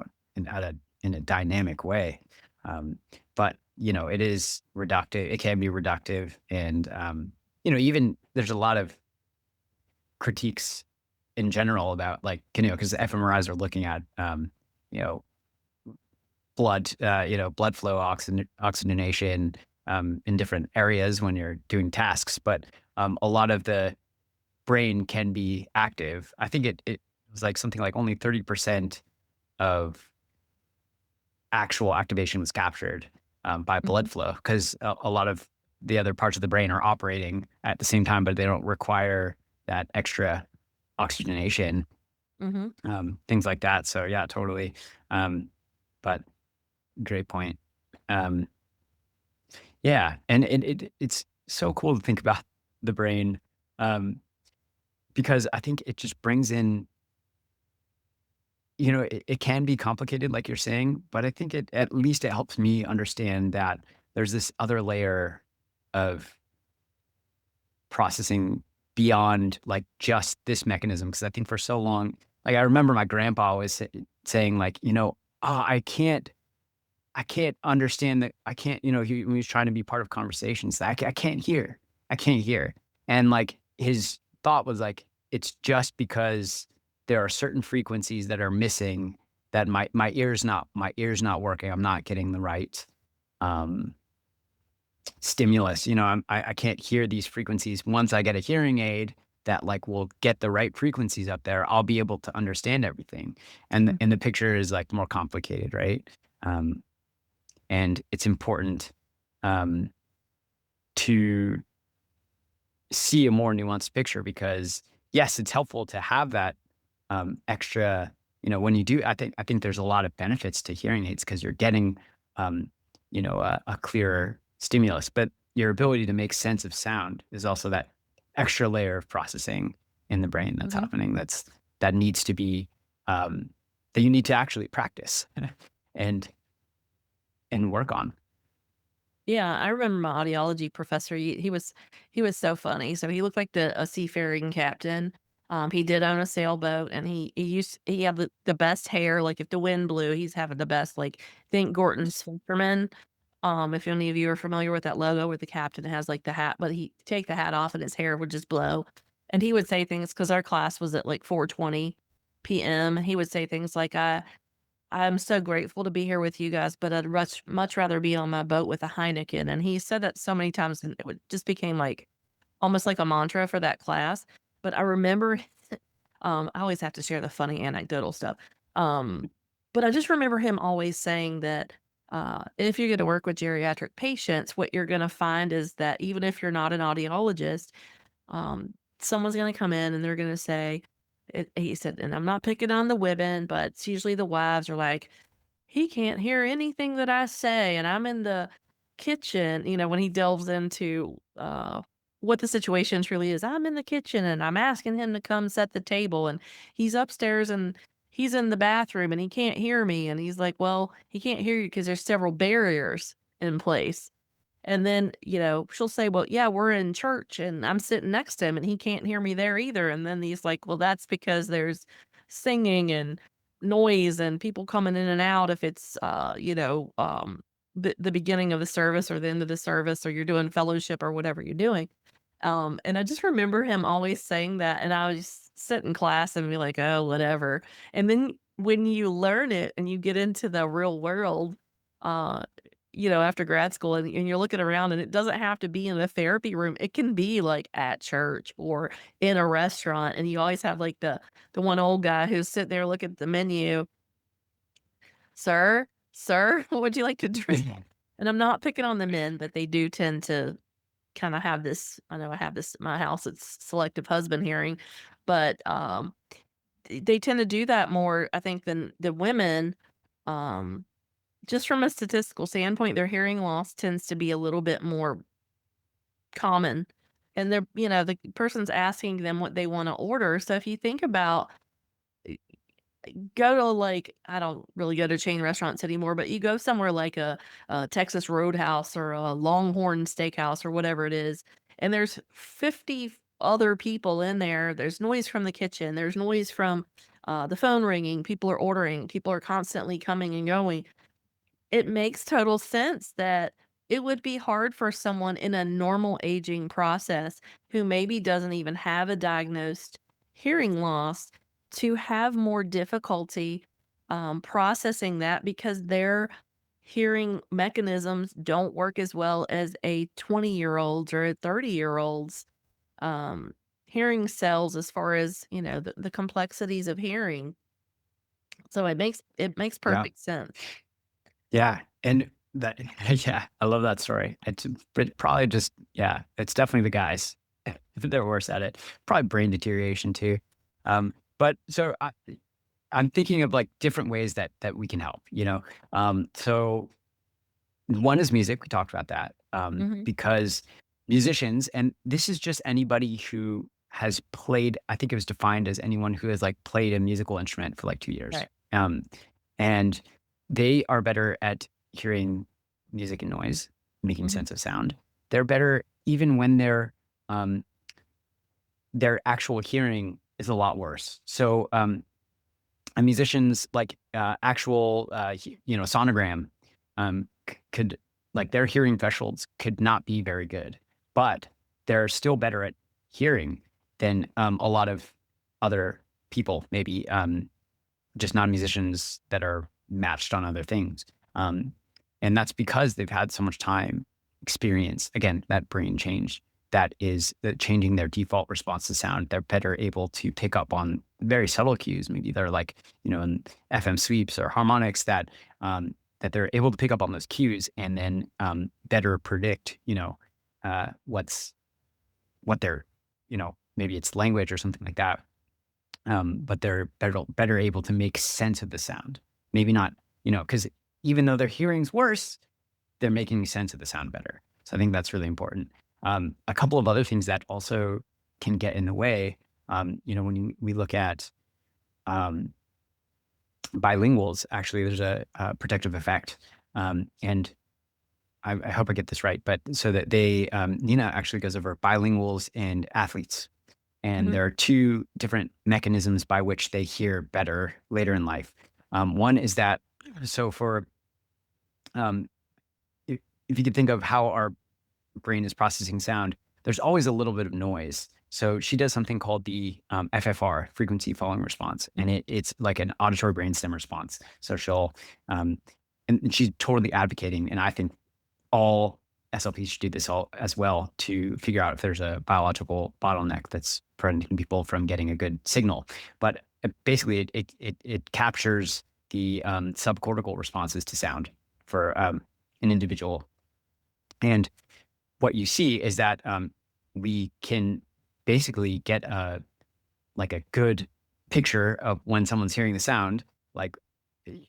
in a dynamic way. Um, but, it is reductive. It can be reductive. And, even there's a lot of critiques in general about like, because the fMRIs are looking at, you know, blood flow, oxygenation, in different areas when you're doing tasks. But a lot of the brain can be active. I think it was like something like only 30% of actual activation was captured by Hmm. blood flow because a lot of the other parts of the brain are operating at the same time, but they don't require that extra oxygenation, Hmm. things like that. So yeah, totally. But great point. Um, yeah, and it's so cool to think about the brain, um, because I think it just brings in, it can be complicated, like you're saying, but I think at least it helps me understand that there's this other layer of processing beyond like just this mechanism. Because I think for so long, like I remember my grandpa always saying, like, oh, I can't understand that. I can't, when he was trying to be part of conversations, I can't hear. I can't hear. And like his thought was like, it's just because there are certain frequencies that are missing that my ear's not working. I'm not getting the right um, stimulus. I can't hear these frequencies. Once I get a hearing aid that like will get the right frequencies up there, I'll be able to understand everything. And the picture is like more complicated, right? Um, and it's important um, to see a more nuanced picture because yes, it's helpful to have that extra. When you do, I think there's a lot of benefits to hearing aids because you're getting, um, a clearer stimulus, but your ability to make sense of sound is also that extra layer of processing in the brain that's Hmm. happening. That needs to be um, that you need to actually practice and and work on. Yeah, I remember my audiology professor, he was so funny. So he looked like a seafaring captain. He did own a sailboat, and he had the best hair. Like if the wind blew, he's having the best, like, think Gorton's fisherman. If any of you are familiar with that logo where the captain has like the hat, but he take the hat off and his hair would just blow. And he would say things because our class was at like 4:20 PM. He would say things like, I'm so grateful to be here with you guys, but I'd much rather be on my boat with a Heineken, and he said that so many times, and it would just became, like, almost like a mantra for that class, but I remember I always have to share the funny anecdotal stuff, um, but I just remember him always saying that, if you're gonna work with geriatric patients, what you're gonna find is that even if you're not an audiologist, someone's gonna come in and they're gonna say he said, and I'm not picking on the women, but it's usually the wives are like, "He can't hear anything that I say, and I'm in the kitchen," when he delves into, what the situation truly is. "I'm in the kitchen, and I'm asking him to come set the table, and he's upstairs, and he's in the bathroom, and he can't hear me," and he's like, "Well, he can't hear you because there's several barriers in place." And then, she'll say, "Well, yeah, we're in church and I'm sitting next to him and he can't hear me there either." And then he's like, "Well, that's because there's singing and noise and people coming in and out if it's, the beginning of the service or the end of the service or you're doing fellowship or whatever you're doing." And I just remember him always saying that, and I would just sit in class and be like, "Oh, whatever." And then when you learn it and you get into the real world, uh, after grad school, and you're looking around, and it doesn't have to be in a therapy room. It can be like at church or in a restaurant, and you always have like the one old guy who's sitting there looking at the menu. "Sir, sir, what would you like to drink?" And I'm not picking on the men, but they do tend to kinda have this. I know I have this at my house, it's selective husband hearing, but, they tend to do that more, I think, than the women, um, just from a statistical standpoint, their hearing loss tends to be a little bit more common, and the person's asking them what they wanna order. So if you think about, go to, like, I don't really go to chain restaurants anymore, but you go somewhere like a Texas Roadhouse or a Longhorn Steakhouse or whatever it is, and there's 50 other people in there. There's noise from the kitchen. There's noise from, the phone ringing. People are ordering. People are constantly coming and going. It makes total sense that it would be hard for someone in a normal aging process who maybe doesn't even have a diagnosed hearing loss to have more difficulty, processing that because their hearing mechanisms don't work as well as a 20-year-old's or a 30-year-old's, um, hearing cells as far as, the complexities of hearing. So it makes Yeah. perfect sense. Yeah, and that yeah, I love that story. It's but probably just yeah, it's definitely the guys. They're worse at it. Probably brain deterioration too. But so I'm thinking of like different ways that we can help. So one is music. We talked about that. Mhm. Because musicians, and this is just anybody who has played, I think it was defined as anyone who has like played a musical instrument for like 2 years. Right. Um, and they are better at hearing music and noise, making Mhm. sense of sound. They're better even when um, their actual hearing is a lot worse. So, a musician's like actual, sonogram could like their hearing thresholds could not be very good, but they're still better at hearing than a lot of other people, maybe just non musicians that are matched on other things. Um, and that's because they've had so much time, experience, again, that brain change that is changing their default response to sound. They're better able to pick up on very subtle cues. Maybe they're like, in FM sweeps or harmonics that they're able to pick up on those cues and then better predict, what they're, maybe it's language or something like that, but they're better able to make sense of the sound. Maybe not, because even though their hearing's worse, they're making sense of the sound better. So I think that's really important. A couple of other things that also can get in the way, when we look at um, bilinguals, actually, there's a protective effect. And I hope I get this right, but so that they, Nina actually goes over bilinguals and athletes. And Mhm. there are two different mechanisms by which they hear better later in life. One is that, so for, um, if you could think of how our brain is processing sound, there's always a little bit of noise. So she does something called the FFR, frequency following response, and it's like an auditory brainstem response. So she'll, um, and she's totally advocating, and I think all SLPs should do this all as well to figure out if there's a biological bottleneck that's preventing people from getting a good signal. But basically, it captures the subcortical responses to sound for an individual, and what you see is that we can basically get like a good picture of when someone's hearing the sound, like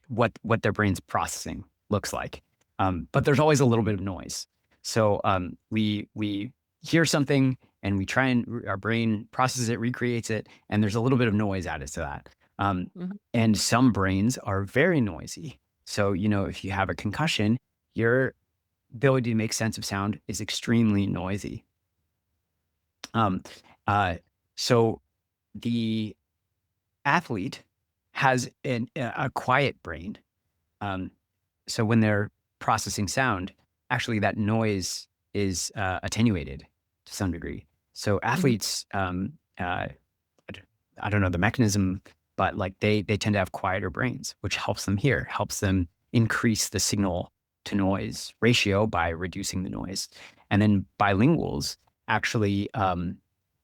what their brain's processing looks like. But there's always a little bit of noise. So we hear something and we try and our brain processes it, recreates it, and there's a little bit of noise added to that. Mhm. And some brains are very noisy. So if you have a concussion, your ability to make sense of sound is extremely noisy. Um, uh, so the athlete has a quiet brain. Um, so when they're processing sound, actually that noise is attenuated to some degree. So Mhm. athletes, I don't know the mechanism, but like they tend to have quieter brains, which helps them hear, helps them increase the signal to noise ratio by reducing the noise. And then bilinguals actually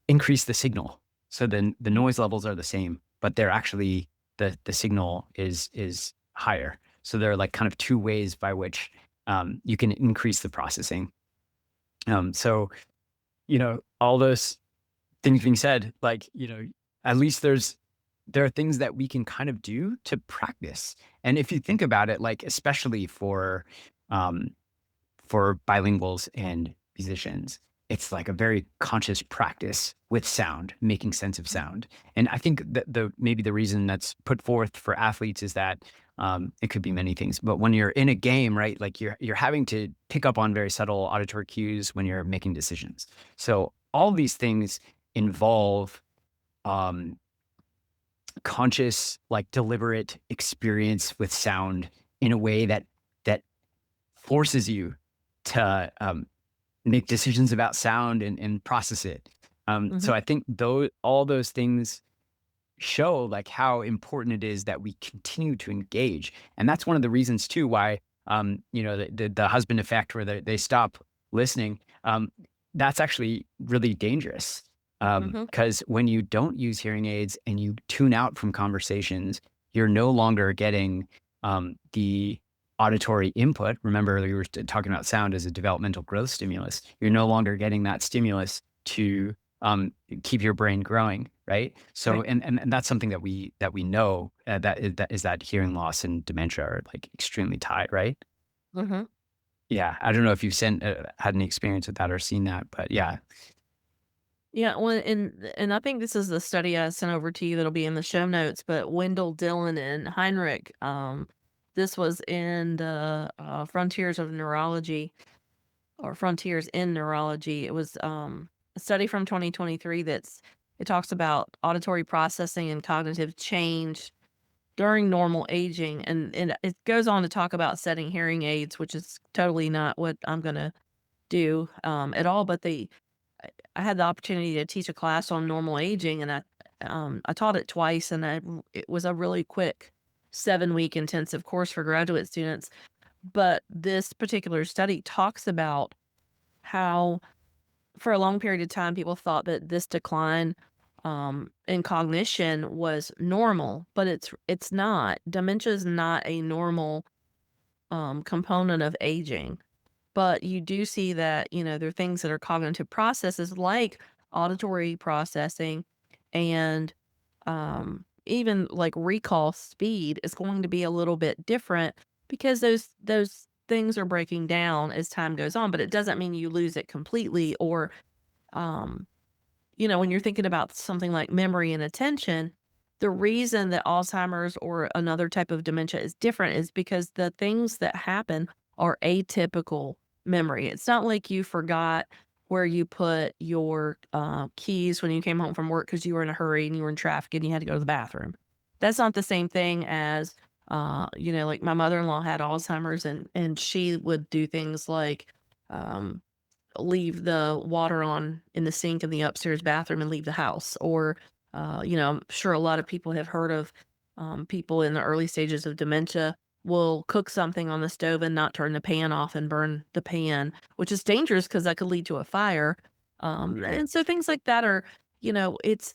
increase the signal. So then the Mhm. noise levels are the same, but they're actually the signal is higher. So there are like kind of two ways by which you can increase the processing. So all those things being said, like at least there are things that we can kind of do to practice. And if you think about it, like especially um, for bilinguals and musicians, it's like a very conscious practice with sound, making sense of sound. And I think that maybe the reason that's put forth for athletes is that it could be many things, but when you're in a game, right, like you're having to pick up on very subtle auditory cues when you're making decisions. So all these things involve um, conscious, like deliberate experience with sound in a way that forces you to make decisions about sound and process it. So Mhm. I think all those things show like how important it is that we continue to engage, and that's one of the reasons too why the husband effect where they stop listening. That's actually really dangerous Mhm. because when you don't use hearing aids and you tune out from conversations, you're no longer getting the auditory input. Remember, we were talking about sound as a developmental growth stimulus. You're no longer getting that stimulus to keep your brain growing, right? So, Right. and that's something that we know that hearing loss and dementia are like extremely tied, right? Mhm. Yeah, I don't know if you've had any experience with that or seen that, but yeah. Yeah, well, and I think this is the study I sent over to you that'll be in the show notes, but Wendell, Dillon, and Heinrich, this was in the Frontiers of Neurology or Frontiers in Neurology. It was a study from 2023 it talks about auditory processing and cognitive change during normal aging, and it goes on to talk about setting hearing aids, which is totally not what I'm gonna do at all. But I had the opportunity to teach a class on normal aging, and I taught it twice, and it was a really quick 7-week intensive course for graduate students. But this particular study talks about how, for a long period of time, people thought that this decline in cognition was normal, but it's not. Dementia is not a normal component of aging. But you do see that, there are things that are cognitive processes like auditory processing and even like recall speed is going to be a little bit different because those things are breaking down as time goes on, but it doesn't mean you lose it completely or um, when you're thinking about something like memory and attention, the reason that Alzheimer's or another type of dementia is different is because the things that happen are atypical memory. It's not like you forgot where you put your keys when you came home from work because you were in a hurry and you were in traffic and you had to go to the bathroom. That's not the same thing as, like my mother-in-law had Alzheimer's, and she would do things like um, leave the water on in the sink in the upstairs bathroom and leave the house. Or, I'm sure a lot of people have heard of people in the early stages of dementia will cook something on the stove and not turn the pan off and burn the pan, which is dangerous because that could lead to a fire. And so things like that are, it's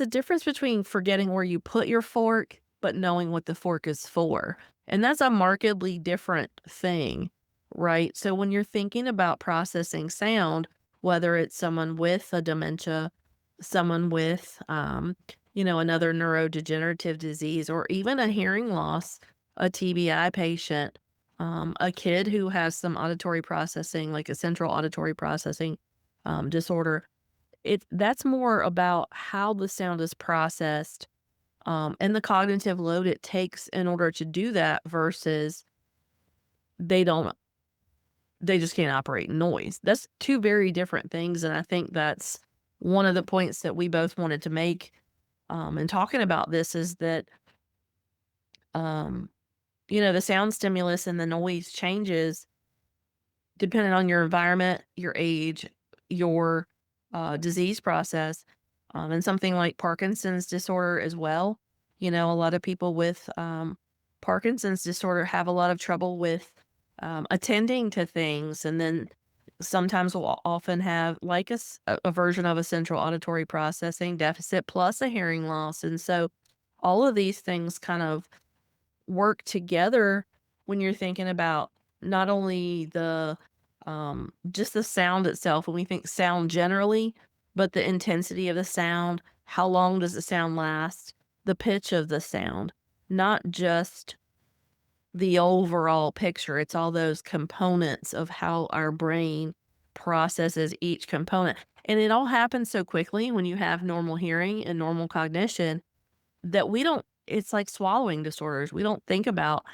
a difference between forgetting where you put your fork, but knowing what the fork is for. And that's a markedly different thing, right? So when you're thinking about processing sound, whether it's someone with a dementia, someone with, another neurodegenerative disease, or even a hearing loss, a TBI patient, a kid who has some auditory processing, like a central auditory processing disorder, that's more about how the sound is processed, and the cognitive load it takes in order to do that versus they don't they just can't operate in noise. That's two very different things, and I think that's one of the points that we both wanted to make, in talking about this is that, um, the sound stimulus and the noise changes depending on your environment, your age, your, disease process, and something like Parkinson's disorder as well. A lot of people with, Parkinson's disorder have a lot of trouble with, attending to things, and then sometimes will often have like a version of a central auditory processing deficit plus a hearing loss, and so all of these things kind of work together when you're thinking about not only the just the sound itself when we think sound generally, but the intensity of the sound, how long does the sound last, the pitch of the sound, not just the overall picture. It's all those components of how our brain processes each component. And it all happens so quickly when you have normal hearing and normal cognition that we don't, it's like swallowing disorders. We don't think about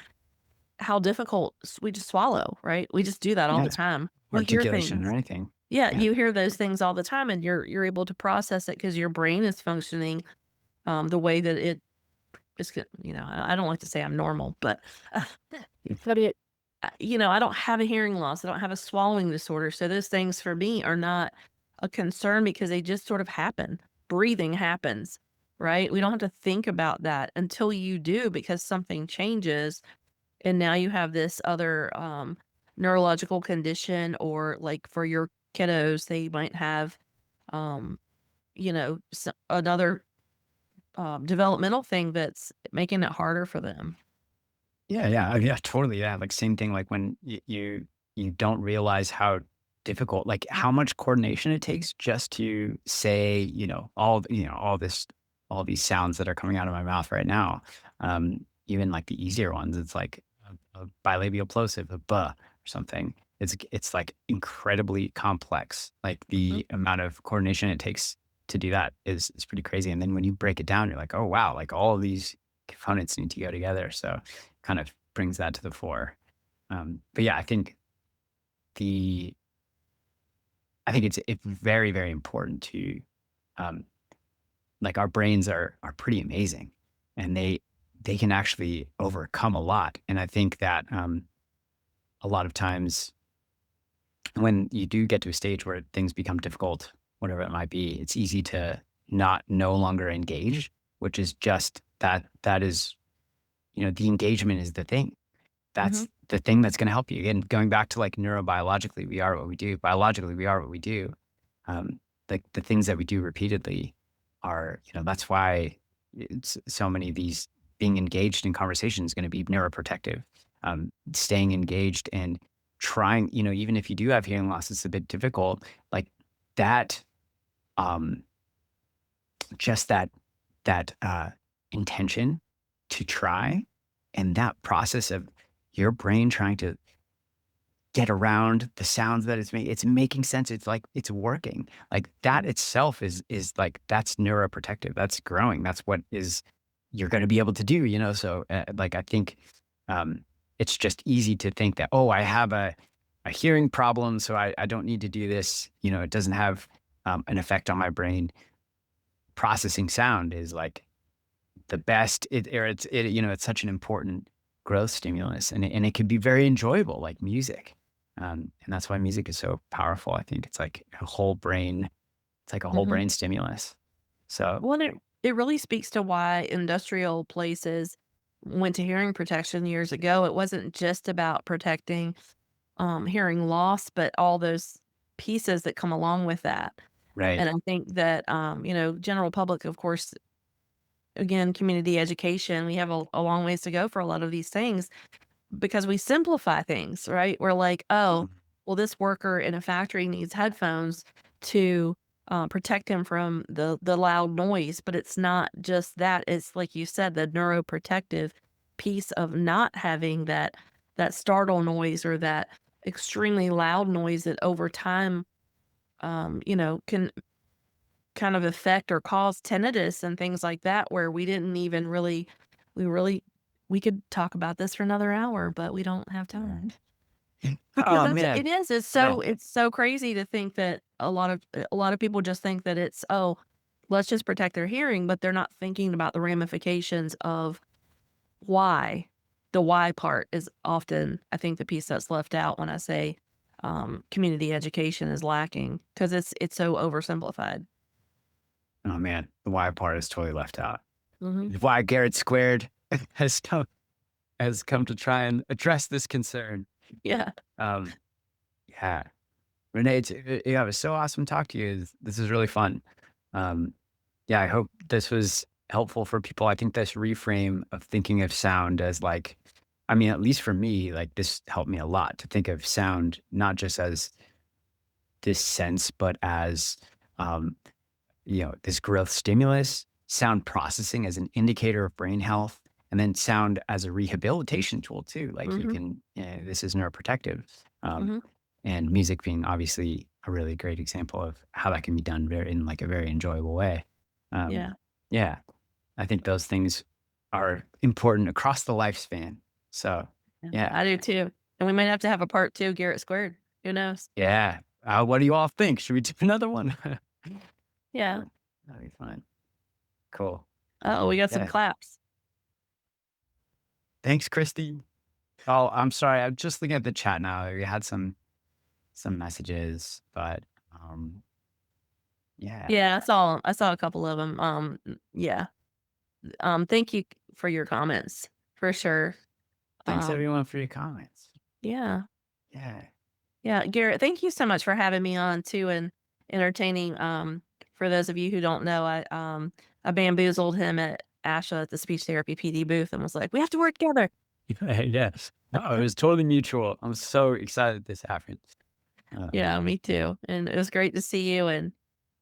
how difficult we just swallow, right? We just do that all Yeah, the it's time. You hear articulation or things. anything. Yeah, Yeah. you hear those things all the time and you're able to process it because your brain is functioning the way that it is. I don't like to say I'm normal, but uh, but I don't have a hearing loss. I don't have a swallowing disorder. So those things for me are not a concern because they just sort of happen. Breathing happens, right? We don't have to think about that until you do because something changes and now you have this other neurological condition, or like for your kiddos, they might have, um, another developmental thing that's making it harder for them. Yeah, yeah, yeah, totally. Yeah, like same thing. Like when you don't realize how difficult, like how much coordination it takes just to say, all these sounds that are coming out of my mouth right now. Even like the easier ones, it's like a bilabial plosive, a buh or something. It's like incredibly complex. Like Mhm. the amount of coordination it takes to do that is pretty crazy. And then when you break it down, you're like, oh wow, like all of these components need to go together. So kind of brings that to the fore. But yeah, the I think it's very, very important to, um, like our brains are pretty amazing, and they can actually overcome a lot. And I think that a lot of times when you do get to a stage where things become difficult, whatever it might be, it's easy to not no longer engage, which is just that is, the engagement is the thing. Mhm. That's the thing that's gonna help you. Again, going back to, like, neurobiologically, we are what we do. Biologically, we are what we do. Like, the things that we do repeatedly are, that's why it's so many of these being engaged in conversation is gonna be neuroprotective. Staying engaged and trying, even if you do have hearing loss, it's a bit difficult, like, that, um, just that intention to try and that process of your brain trying to get around the sounds that it's making sense. It's like it's working. Like that Mhm. itself is like that's neuroprotective. That's growing. That's what is you're going to be able to do. Like I think um, it's just easy to think that, oh, a hearing problem, so I don't need to do this. It doesn't have an effect on my brain. Processing sound is like the best. It's such an important growth stimulus, and it can be very enjoyable, like music. And that's why music is so powerful. I think it's like a whole brain. It's like a whole Mhm. brain stimulus. So Well, it really speaks to why industrial places went to hearing protection years ago. It wasn't just about protecting, hearing loss, but all those pieces that come along with that. right, And I think that, general public, of course, again, community education, we have a long ways to go for a lot of these things because we simplify things, right? We're like, oh, Mhm. well, this worker in a factory needs headphones to protect him from the loud noise, but it's not just that. It's like you said, the neuroprotective piece of not having that startle noise or that extremely loud noise that over time, can kind of affect or cause tinnitus and things like that, where we didn't even really, we really, we could talk about this for another hour, but we don't have time. Because Oh that's man, it is, yeah, it's so crazy to think that a lot of people just think that it's, "Oh, let's just protect their hearing," but they're not thinking about the ramifications of why. The why part is often, I think, the piece that's left out when I say, community education is lacking because it's so oversimplified. oh man, the why part is totally left out. Mhm. Why Garrett squared has come to try and address this concern. Yeah. Um, yeah, Renee, yeah, it was so awesome to talk to you. This is really fun. Um, yeah, I hope this was helpful for people. I think this reframe of thinking of sound as like, I mean, at least for me, like this helped me a lot to think of sound not just as this sense, but as um, this growth stimulus, sound processing as an indicator of brain health, and then sound as a rehabilitation tool too. Like Mhm. this is neuroprotective. Um, Mhm. and music being obviously a really great example of how that can be done in like a very enjoyable way. Um, Yeah. yeah, I think those things are important across the lifespan. So, Yeah. yeah, I do too. And we might have to have a part 2 Garrett Squared. Who knows? yeah. What do you all think? Should we do another one? Yeah. That'd be fun. Cool. Oh, we got some Yeah. claps. Thanks, Christy. Oh, I'm sorry. I'm just looking at the chat now. We had some messages, but yeah. Yeah, I saw a couple of them. Yeah. Thank you for your comments, for sure. Thanks Um, everyone for your comments. yeah. Yeah. Yeah, Garrett, thank you so much for having me on too and entertaining. For those of you who don't know, I bamboozled him at ASHA at the speech therapy PD booth and was like, "We have to work together." Yes. No, it was totally mutual. I'm so excited this happened. Uh, Yeah, me too. And it was great to see you and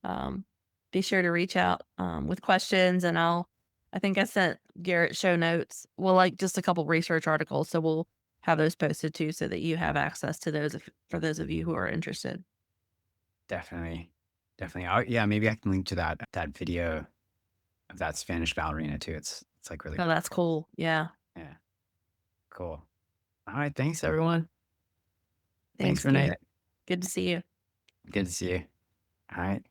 um be sure to reach out with questions and I think I sent Garrett show notes. Well, like just a couple research articles, so we'll have those posted too so that you have access to those for those of you who are interested. definitely. Definitely. Yeah, maybe I can link to that video of that Spanish ballerina too. It's like really Oh, cool. that's cool. Yeah. Yeah. Cool. All right. Thanks everyone. Thanks, Thanks, Renee. Garrett. Good to see you. Good to see you. All right.